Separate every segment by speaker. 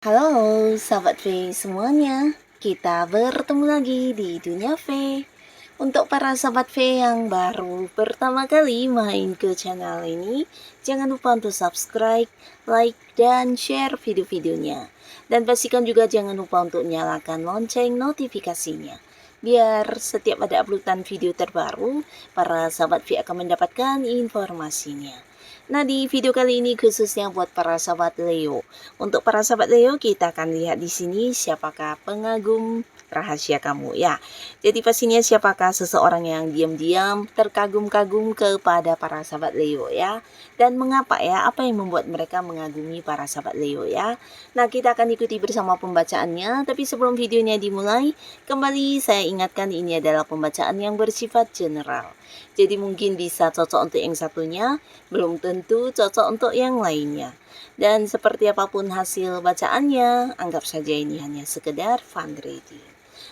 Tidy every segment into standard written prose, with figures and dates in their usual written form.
Speaker 1: Halo sahabat V semuanya, kita bertemu lagi di Dunia V. Untuk para sahabat V yang baru pertama kali main ke channel ini, jangan lupa untuk subscribe, like, dan share video-videonya. Dan pastikan juga jangan lupa untuk nyalakan lonceng notifikasinya. Biar setiap ada uploadan video terbaru, para sahabat V akan mendapatkan informasinya. Nah, di video kali ini khususnya buat para sahabat Leo. Untuk para sahabat Leo, kita akan lihat di sini siapakah pengagum rahasia kamu ya. Jadi pastinya siapakah seseorang yang diam-diam terkagum-kagum kepada para sahabat Leo ya. Dan mengapa ya? Apa yang membuat mereka mengagumi para sahabat Leo ya? Nah, kita akan ikuti bersama pembacaannya. Tapi sebelum videonya dimulai, kembali saya ingatkan ini adalah pembacaan yang bersifat general. Jadi mungkin bisa cocok untuk yang satunya, belum tentu cocok untuk yang lainnya. Dan seperti apapun hasil bacaannya, anggap saja ini hanya sekedar fun reading.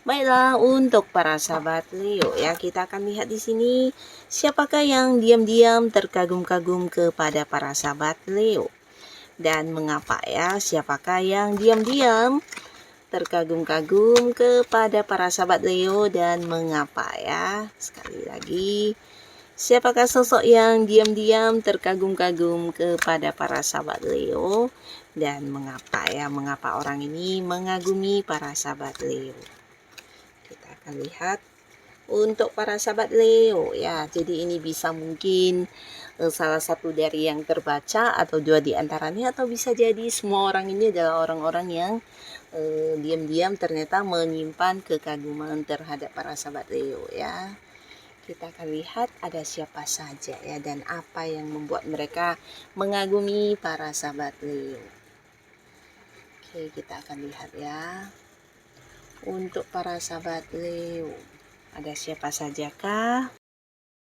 Speaker 1: Baiklah, untuk para sahabat Leo ya, kita akan lihat di sini siapakah yang diam-diam terkagum-kagum kepada para sahabat Leo. Dan mengapa ya, siapakah yang diam-diam terkagum-kagum kepada para sahabat Leo dan mengapa ya. Sekali lagi, siapakah sosok yang diam-diam terkagum-kagum kepada para sahabat Leo dan mengapa ya, mengapa orang ini mengagumi para sahabat Leo. Kita akan lihat untuk para sahabat Leo ya. Jadi ini bisa mungkin salah satu dari yang terbaca atau dua di antaranya, atau bisa jadi semua orang ini adalah orang-orang yang diam-diam ternyata menyimpan kekaguman terhadap para sahabat Leo ya. Kita akan lihat ada siapa saja ya dan apa yang membuat mereka mengagumi para sahabat Leo. Oke, kita akan lihat ya. Untuk para sahabat Leo, ada siapa saja kah?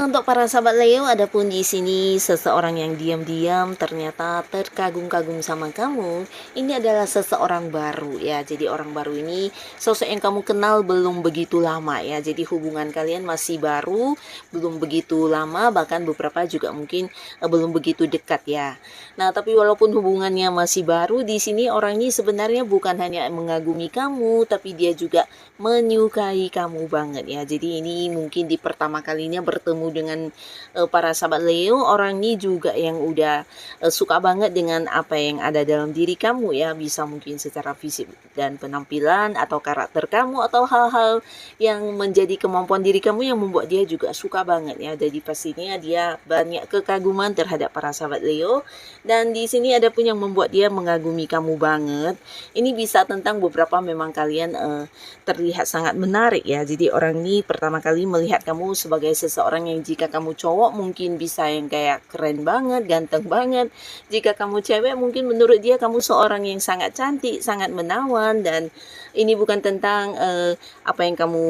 Speaker 1: Untuk para sahabat Leo, adapun di sini seseorang yang diam-diam ternyata terkagum-kagum sama kamu. Ini adalah seseorang baru ya. Jadi orang baru ini sosok yang kamu kenal belum begitu lama ya. Jadi hubungan kalian masih baru, belum begitu lama, bahkan beberapa juga mungkin belum begitu dekat ya. Nah, tapi walaupun hubungannya masih baru, di sini orang ini sebenarnya bukan hanya mengagumi kamu, tapi dia juga menyukai kamu banget ya. Jadi ini mungkin di pertama kalinya bertemu dengan para sahabat Leo, orang ini juga yang udah suka banget dengan apa yang ada dalam diri kamu ya. Bisa mungkin secara fisik dan penampilan atau karakter kamu atau hal-hal yang menjadi kemampuan diri kamu yang membuat dia juga suka banget ya. Jadi pastinya dia banyak kekaguman terhadap para sahabat Leo. Dan di sini ada pun yang membuat dia mengagumi kamu banget. Ini bisa tentang beberapa memang kalian terlihat sangat menarik ya. Jadi orang ini pertama kali melihat kamu sebagai seseorang yang jika kamu cowok mungkin bisa yang kayak keren banget, ganteng banget. Jika kamu cewek mungkin menurut dia kamu seorang yang sangat cantik, sangat menawan. Dan ini bukan tentang apa yang kamu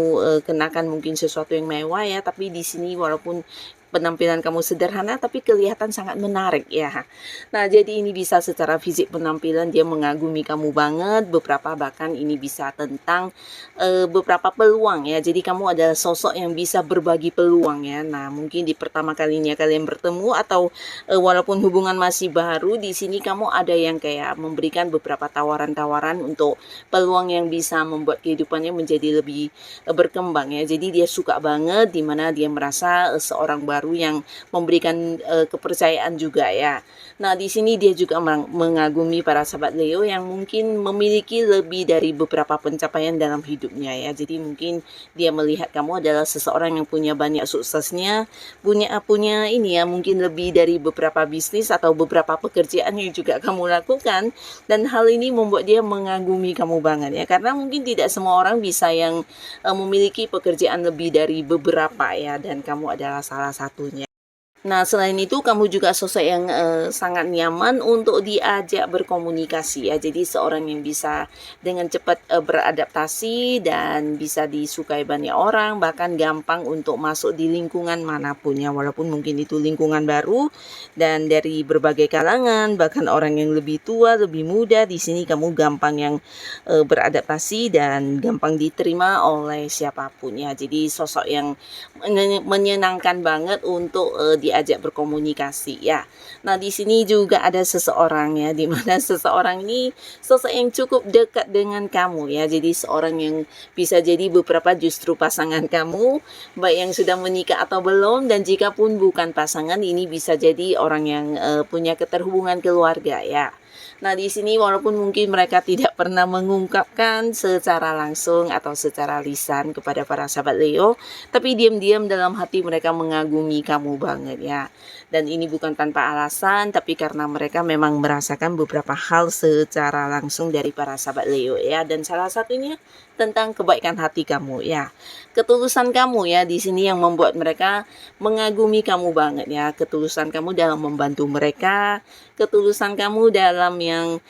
Speaker 1: kenakan mungkin sesuatu yang mewah ya. Tapi di sini walaupun penampilan kamu sederhana tapi kelihatan sangat menarik ya. Nah, jadi ini bisa secara fisik penampilan dia mengagumi kamu banget. Beberapa bahkan ini bisa tentang beberapa peluang ya. Jadi kamu adalah sosok yang bisa berbagi peluang ya. Nah, mungkin di pertama kalinya kalian bertemu atau walaupun hubungan masih baru, di sini kamu ada yang kayak memberikan beberapa tawaran-tawaran untuk peluang yang bisa membuat kehidupannya menjadi lebih berkembang ya. Jadi dia suka banget dimana dia merasa seorang baru yang memberikan kepercayaan juga ya. Nah, di sini dia juga mengagumi para sahabat Leo yang mungkin memiliki lebih dari beberapa pencapaian dalam hidupnya ya. Jadi mungkin dia melihat kamu adalah seseorang yang punya banyak suksesnya, punya ini ya, mungkin lebih dari beberapa bisnis atau beberapa pekerjaan yang juga kamu lakukan, dan hal ini membuat dia mengagumi kamu banget ya. Karena mungkin tidak semua orang bisa yang memiliki pekerjaan lebih dari beberapa ya, dan kamu adalah salah satunya. Nah, selain itu kamu juga sosok yang, sangat nyaman untuk diajak berkomunikasi ya. Jadi seorang yang bisa dengan cepat, beradaptasi dan bisa disukai banyak orang, bahkan gampang untuk masuk di lingkungan manapun ya, walaupun mungkin itu lingkungan baru dan dari berbagai kalangan, bahkan orang yang lebih tua, lebih muda, di sini kamu gampang yang, beradaptasi dan gampang diterima oleh siapapun ya. Jadi sosok yang menyenangkan banget untuk, diajak berkomunikasi ya. Nah, di sini juga ada seseorang ya, di mana seseorang ini sosok yang cukup dekat dengan kamu ya. Jadi seorang yang bisa jadi beberapa justru pasangan kamu, baik yang sudah menikah atau belum, dan jika pun bukan pasangan, ini bisa jadi orang yang, punya keterhubungan keluarga ya. Nah, di sini walaupun mungkin mereka tidak pernah mengungkapkan secara langsung atau secara lisan kepada para sahabat Leo, tapi diam-diam dalam hati mereka mengagumi kamu banget ya. Dan ini bukan tanpa alasan, tapi karena mereka memang merasakan beberapa hal secara langsung dari para sahabat Leo ya. Dan salah satunya tentang kebaikan hati kamu ya. Ketulusan kamu ya di sini yang membuat mereka mengagumi kamu banget ya. Ketulusan kamu dalam membantu mereka, ketulusan kamu dalam yang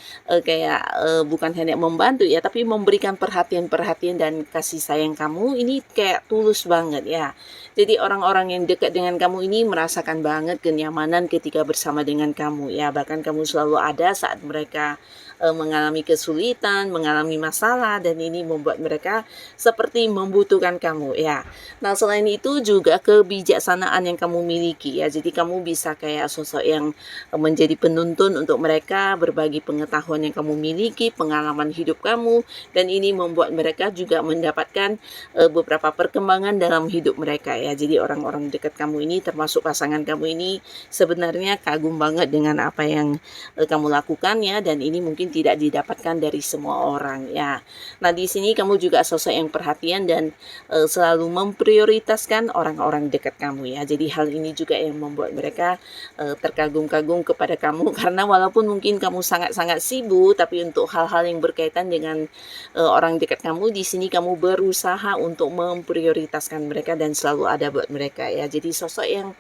Speaker 1: bukan hanya membantu ya, tapi memberikan perhatian-perhatian dan kasih sayang kamu ini kayak tulus banget ya. Jadi orang-orang yang dekat dengan kamu ini merasakan banget kenyamanan ketika bersama dengan kamu ya. Bahkan kamu selalu ada saat mereka mengalami kesulitan, mengalami masalah, dan ini membuat mereka seperti membutuhkan kamu ya. Nah, selain itu juga kebijaksanaan yang kamu miliki ya. Jadi kamu bisa kayak sosok yang menjadi penuntun untuk mereka, berbagi pengetahuan yang kamu miliki, pengalaman hidup kamu, dan ini membuat mereka juga mendapatkan beberapa perkembangan dalam hidup mereka ya. Jadi orang-orang dekat kamu ini termasuk pasangan kamu ini sebenarnya kagum banget dengan apa yang kamu lakukan ya, dan ini mungkin tidak didapatkan dari semua orang ya. Nah, di sini kamu juga sosok yang perhatian dan selalu memprioritaskan orang-orang dekat kamu ya. Jadi hal ini juga yang membuat mereka terkagum-kagum kepada kamu karena walaupun mungkin kamu sangat-sangat sibuk, tapi untuk hal-hal yang berkaitan dengan orang dekat kamu, di sini kamu berusaha untuk memprioritaskan mereka dan selalu ada buat mereka ya. Jadi sosok yang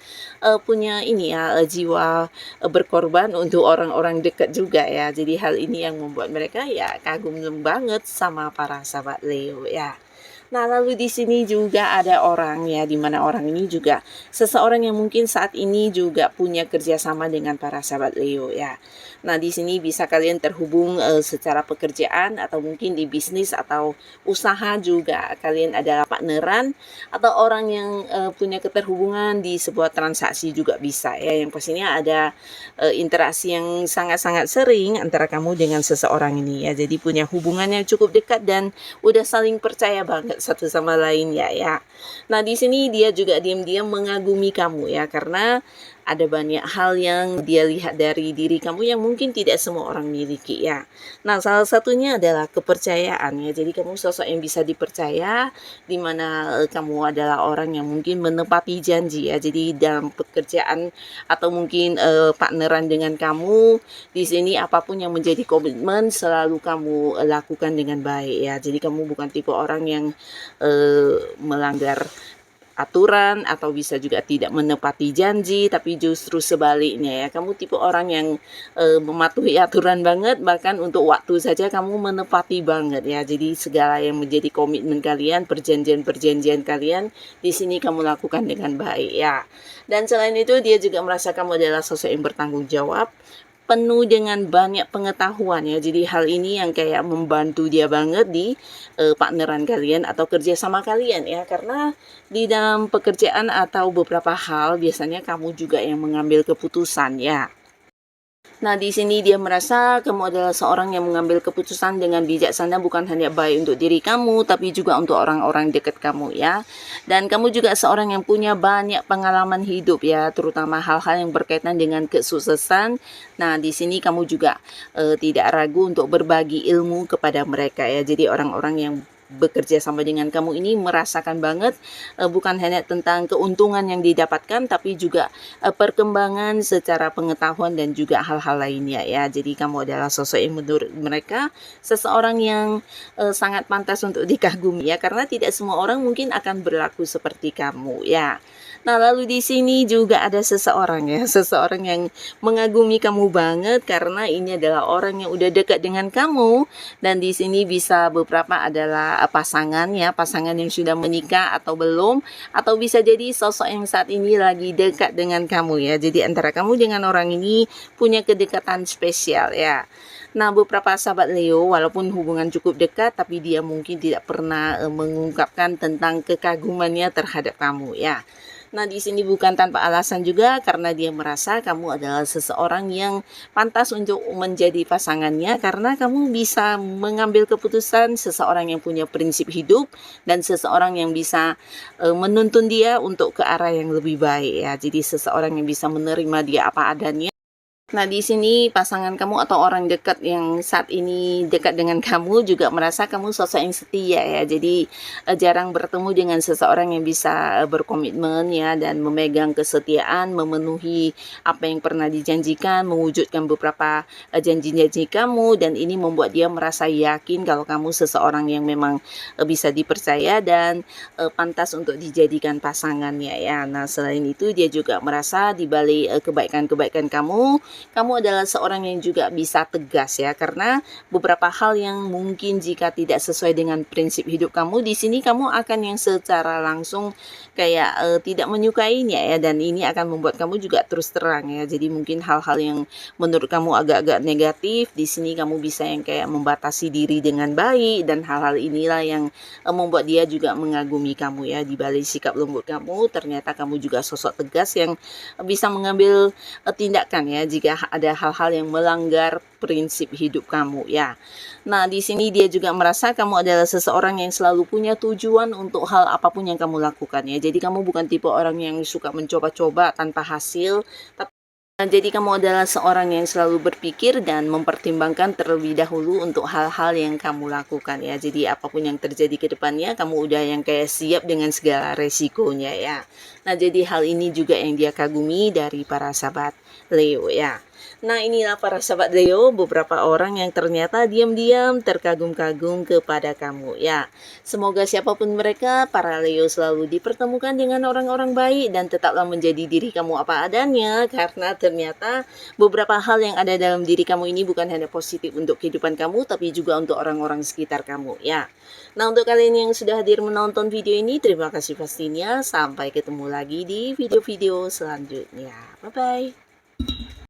Speaker 1: punya ini ya, jiwa berkorban untuk orang-orang dekat juga ya. Jadi hal ini yang membuat mereka ya kagum banget sama para sahabat Leo ya. Nah, lalu di sini juga ada orang ya, di mana orang ini juga seseorang yang mungkin saat ini juga punya kerjasama dengan para sahabat Leo ya. Nah, di sini bisa kalian terhubung secara pekerjaan atau mungkin di bisnis atau usaha juga kalian adalah partneran atau orang yang punya keterhubungan di sebuah transaksi juga bisa ya. Yang pastinya ada interaksi yang sangat-sangat sering antara kamu dengan seseorang ini ya. Jadi punya hubungan yang cukup dekat dan udah saling percaya banget satu sama lain ya. Nah, di sini dia juga diam-diam mengagumi kamu ya, karena ada banyak hal yang dia lihat dari diri kamu yang mungkin tidak semua orang miliki ya. Nah, salah satunya adalah kepercayaan ya. Jadi kamu sosok yang bisa dipercaya, di mana kamu adalah orang yang mungkin menepati janji ya. Jadi dalam pekerjaan atau mungkin partneran dengan kamu, di sini apapun yang menjadi komitmen selalu kamu lakukan dengan baik ya. Jadi kamu bukan tipe orang yang melanggar aturan atau bisa juga tidak menepati janji, tapi justru sebaliknya ya, kamu tipe orang yang mematuhi aturan banget, bahkan untuk waktu saja kamu menepati banget ya. Jadi segala yang menjadi komitmen kalian, perjanjian-perjanjian kalian di sini kamu lakukan dengan baik ya. Dan selain itu dia juga merasa kamu adalah sosok yang bertanggung jawab, penuh dengan banyak pengetahuan ya. Jadi hal ini yang kayak membantu dia banget di partneran kalian atau kerjasama kalian ya, karena di dalam pekerjaan atau beberapa hal biasanya kamu juga yang mengambil keputusan ya. Nah, di sini dia merasa kamu adalah seorang yang mengambil keputusan dengan bijaksana, bukan hanya baik untuk diri kamu, tapi juga untuk orang-orang dekat kamu ya. Dan kamu juga seorang yang punya banyak pengalaman hidup ya, terutama hal-hal yang berkaitan dengan kesuksesan. Nah, di sini kamu juga tidak ragu untuk berbagi ilmu kepada mereka ya. Jadi orang-orang yang bekerja sama dengan kamu ini merasakan banget bukan hanya tentang keuntungan yang didapatkan, tapi juga perkembangan secara pengetahuan dan juga hal-hal lainnya ya. Jadi kamu adalah sosok yang menurut mereka seseorang yang sangat pantas untuk dikagumi ya, karena tidak semua orang mungkin akan berlaku seperti kamu ya. Nah, lalu di sini juga ada seseorang ya, seseorang yang mengagumi kamu banget karena ini adalah orang yang udah dekat dengan kamu, dan di sini bisa beberapa adalah pasangan ya, pasangan yang sudah menikah atau belum, atau bisa jadi sosok yang saat ini lagi dekat dengan kamu ya. Jadi antara kamu dengan orang ini punya kedekatan spesial ya. Nah, beberapa sahabat Leo, walaupun hubungan cukup dekat, tapi dia mungkin tidak pernah mengungkapkan tentang kekagumannya terhadap kamu ya. Nah, di sini bukan tanpa alasan juga, karena dia merasa kamu adalah seseorang yang pantas untuk menjadi pasangannya, karena kamu bisa mengambil keputusan, seseorang yang punya prinsip hidup, dan seseorang yang bisa menuntun dia untuk ke arah yang lebih baik ya. Jadi seseorang yang bisa menerima dia apa adanya. Nah, di sini pasangan kamu atau orang dekat yang saat ini dekat dengan kamu juga merasa kamu sosok yang setia ya. Jadi jarang bertemu dengan seseorang yang bisa berkomitmen ya, dan memegang kesetiaan, memenuhi apa yang pernah dijanjikan, mewujudkan beberapa janji-janji kamu, dan ini membuat dia merasa yakin kalau kamu seseorang yang memang bisa dipercaya dan pantas untuk dijadikan pasangannya ya. Nah, selain itu dia juga merasa di balik kebaikan-kebaikan kamu adalah seorang yang juga bisa tegas ya, karena beberapa hal yang mungkin jika tidak sesuai dengan prinsip hidup kamu, di sini kamu akan yang secara langsung kayak tidak menyukainya ya, dan ini akan membuat kamu juga terus terang ya. Jadi mungkin hal-hal yang menurut kamu agak-agak negatif, di sini kamu bisa yang kayak membatasi diri dengan baik, dan hal-hal inilah yang membuat dia juga mengagumi kamu ya. Di balik sikap lembut kamu, ternyata kamu juga sosok tegas yang bisa mengambil tindakan ya jika ada hal-hal yang melanggar prinsip hidup kamu ya. Nah, di sini dia juga merasa kamu adalah seseorang yang selalu punya tujuan untuk hal apapun yang kamu lakukan ya. Jadi kamu bukan tipe orang yang suka mencoba-coba tanpa hasil, tapi jadi kamu adalah seorang yang selalu berpikir dan mempertimbangkan terlebih dahulu untuk hal-hal yang kamu lakukan ya. Jadi apapun yang terjadi ke depannya, kamu udah yang kayak siap dengan segala resikonya ya. Nah, jadi hal ini juga yang dia kagumi dari para sahabat Leo ya. Nah, inilah para sahabat Leo, beberapa orang yang ternyata diam-diam terkagum-kagum kepada kamu ya. Semoga siapapun mereka, para Leo selalu dipertemukan dengan orang-orang baik dan tetaplah menjadi diri kamu apa adanya, karena ternyata beberapa hal yang ada dalam diri kamu ini bukan hanya positif untuk kehidupan kamu, tapi juga untuk orang-orang sekitar kamu ya. Nah, untuk kalian yang sudah hadir menonton video ini, terima kasih pastinya. Sampai ketemu lagi di video-video selanjutnya. Bye-bye.